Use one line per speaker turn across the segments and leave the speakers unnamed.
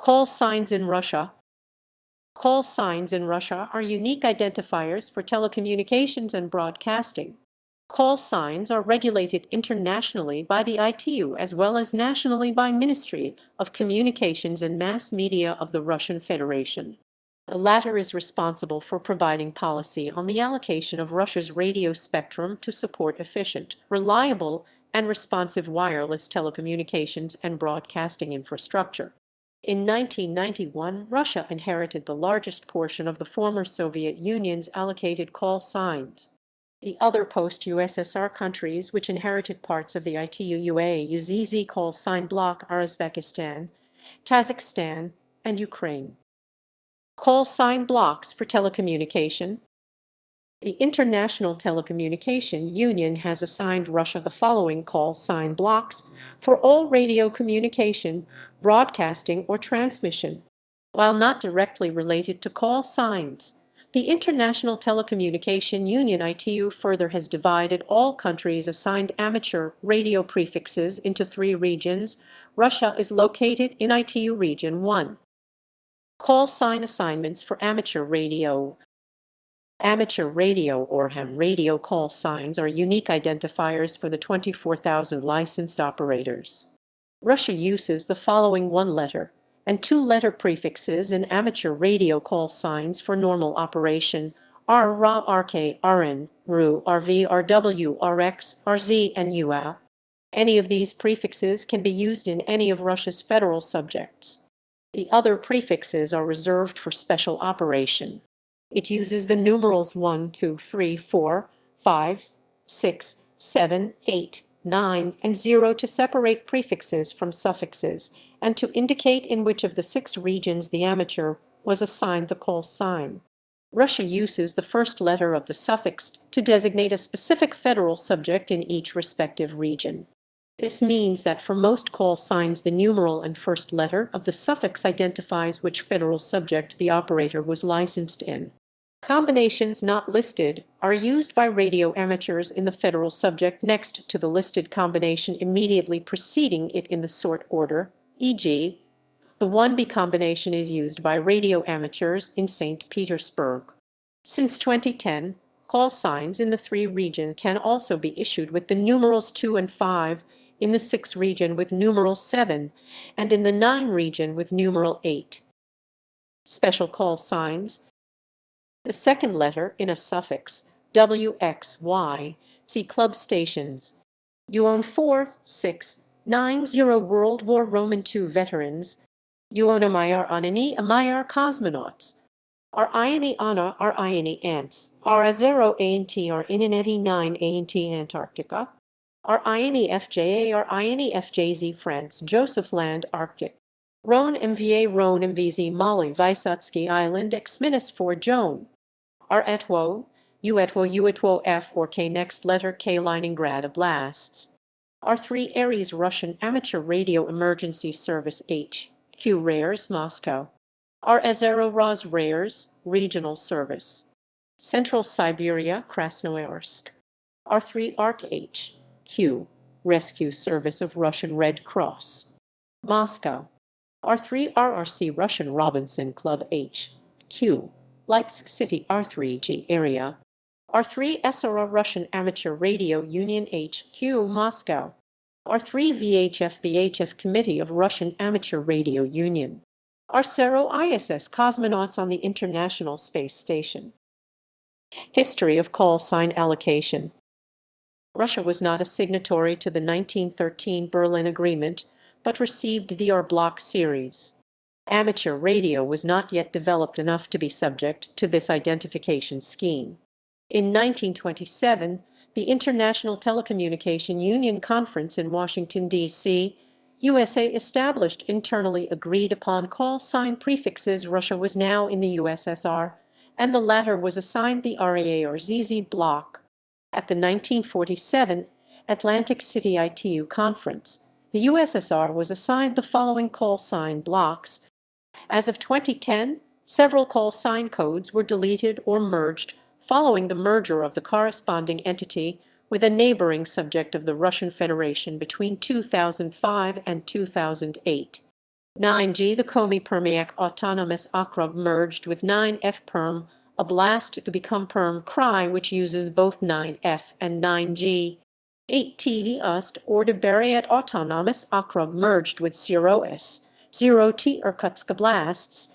Call signs in Russia. Call signs in Russia are unique identifiers for telecommunications and broadcasting. Call signs are regulated internationally by the ITU as well as nationally by Ministry of Communications and Mass Media of the Russian Federation. The latter is responsible for providing policy on the allocation of Russia's radio spectrum to support efficient, reliable, and responsive wireless telecommunications and broadcasting infrastructure. In 1991, Russia inherited the largest portion of the former Soviet Union's allocated call signs. The other post-USSR countries which inherited parts of the ITU UAA call sign block are Uzbekistan, Kazakhstan, and Ukraine. Call sign blocks for telecommunication. The International Telecommunication Union has assigned Russia the following call sign blocks for all radio communication, broadcasting, or transmission. While not directly related to call signs, the International Telecommunication Union ITU further has divided all countries assigned amateur radio prefixes into 3 regions. Russia is located in ITU Region 1. Call sign assignments for amateur radio. Amateur radio or ham radio call signs are unique identifiers for the 24,000 licensed operators. Russia uses the following 1-letter and 2-letter prefixes in amateur radio call signs for normal operation: R, Ra, RK, RN, RU, RV, RW, RX, RZ, and UA. Any of these prefixes can be used in any of Russia's federal subjects. The other prefixes are reserved for special operation. It uses the numerals 1, 2, 3, 4, 5, 6, 7, 8, 9, and 0 to separate prefixes from suffixes, and to indicate in which of the 6 regions the amateur was assigned the call sign. Russia uses the first letter of the suffix to designate a specific federal subject in each respective region. This means that for most call signs the numeral and first letter of the suffix identifies which federal subject the operator was licensed in. Combinations not listed are used by radio amateurs in the federal subject next to the listed combination immediately preceding it in the sort order, e.g., the 1B combination is used by radio amateurs in St. Petersburg. Since 2010, call signs in the 3 region can also be issued with the numerals 2 and 5, in the 6 region with numeral 7, and in the 9 region with numeral 8. Special call signs. The second letter in a suffix, WXY, see club stations. UON 4, 6, 9, 0 World War Roman II veterans. UON Amayar Anani Amayar cosmonauts. Are Ioni Anna, are Ioni ants. Are A0 ANT, are Inaneti 9 ANT Antarctica. Are Ioni FJA, are Ioni FJZ France Joseph Land Arctic. Rhone MVA Rhone MVZ Mali Vysotsky Island Xminus 4 Joan. Are Etwo, Uetwo F or K next letter K Leningrad Oblasts. Are 3 Aries Russian Amateur Radio Emergency Service H, Q Rares Moscow. Are Azero Raz Rares Regional Service. Central Siberia Krasnoyarsk. Are 3 ARC H, Q Rescue Service of Russian Red Cross. Moscow. Are 3 RRC Russian Robinson Club H, Q Leipzig City R3G area. R3 SRA Russian Amateur Radio Union HQ Moscow. R3 VHF Committee of Russian Amateur Radio Union. R0 ISS Cosmonauts on the International Space Station. History of call sign allocation. Russia was not a signatory to the 1913 Berlin Agreement, but received the R Block series. Amateur radio was not yet developed enough to be subject to this identification scheme. In 1927, the International Telecommunication Union Conference in Washington, D.C., USA established internally agreed-upon call sign prefixes. Russia was now in the USSR, and the latter was assigned the RAA or ZZ block. At the 1947 Atlantic City ITU Conference, the USSR was assigned the following call sign blocks. As of 2010, several call sign codes were deleted or merged following the merger of the corresponding entity with a neighboring subject of the Russian Federation between 2005 and 2008. 9G, the Komi Permiak Autonomous Okrug merged with 9F Perm Oblast to become Perm Krai, which uses both 9F and 9G. 8T, Ust Orda Bariat Autonomous Okrug merged with 0S, 0T Irkutsk Oblasts.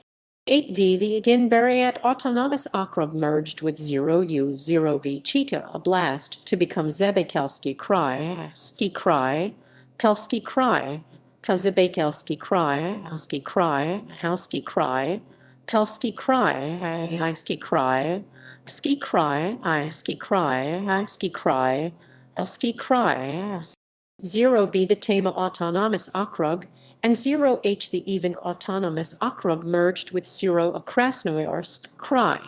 8V, the again Bariat Autonomous Okrug merged with 0U, 0V Chita Oblast to become Zebekelski Krai, Ski Krai, Kelski Krai, Kazabekelski Krai, Husky Krai, Husky Krai, Kelski Krai, Husky Krai, Ski Krai, Ski Krai, Ski Krai, Husky Krai, 0B, the Tama Autonomous Okrug, and 0H, the even Autonomous Okrug merged with 0 Krasnoyarsk Krai.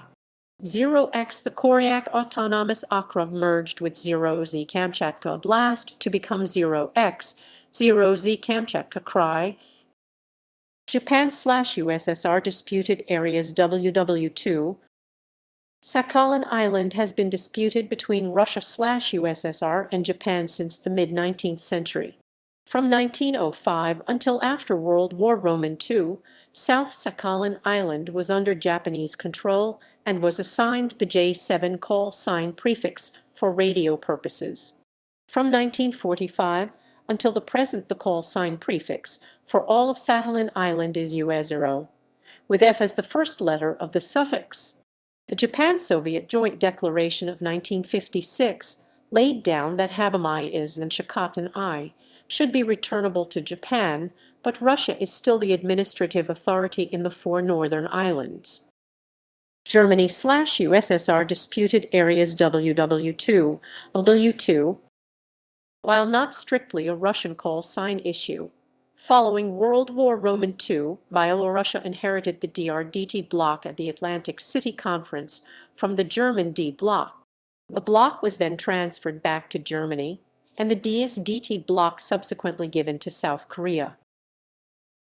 0X, the Koryak Autonomous Okrug merged with 0Z Kamchatka Oblast to become 0X, 0Z Kamchatka Krai. Japan/USSR disputed areas WW2. Sakhalin Island has been disputed between Russia/USSR and Japan since the mid-19th century. From 1905 until after World War II, South Sakhalin Island was under Japanese control and was assigned the J7 call-sign prefix for radio purposes. From 1945 until the present, the call-sign prefix for all of Sakhalin Island is US0, with F as the first letter of the suffix. The Japan-Soviet Joint Declaration of 1956 laid down that Habamai is and Shikotan I should be returnable to Japan, but Russia is still the administrative authority in the 4 northern islands. Germany/USSR disputed areas WW2, W2, while not strictly a Russian call sign issue. Following World War II, Byelorussia inherited the DRDT bloc at the Atlantic City Conference from the German D bloc. The bloc was then transferred back to Germany, and the DSDT bloc subsequently given to South Korea.